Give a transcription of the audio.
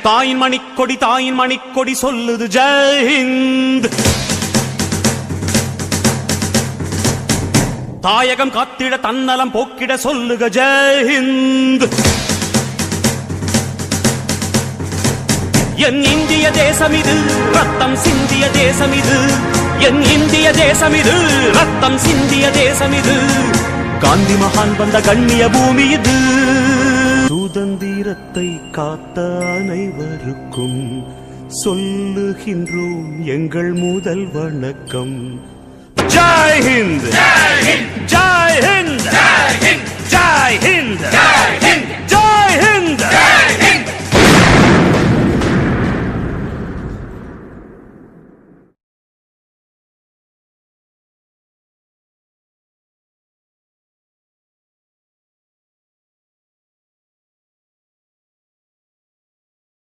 தாயின் மணிக்கொடி சொல்லுது ஜெய் ஹிந்த். தாயகம் காத்திட தன்னலம் போக்கிட சொல்லுக ஜெய் ஹிந்த். என் இந்திய தேசம் இது ரத்தம் சிந்திய தேசம் இது. என் இந்திய தேசம் இது ரத்தம் சிந்திய தேசம் இது. காந்தி மகான் வந்த கண்ணிய பூமி இது. சுதந்திரத்தை காத்த அனைவருக்கும் சொல்லுகின்றோம் எங்கள் முதல் வணக்கம். ஜெய் ஹிந்த், ஜெய் ஹிந்த், ஜெய் ஹிந்த், ஜெய் ஹிந்த், ஜெய் ஹிந்த், ஜெய் ஹிந்த்.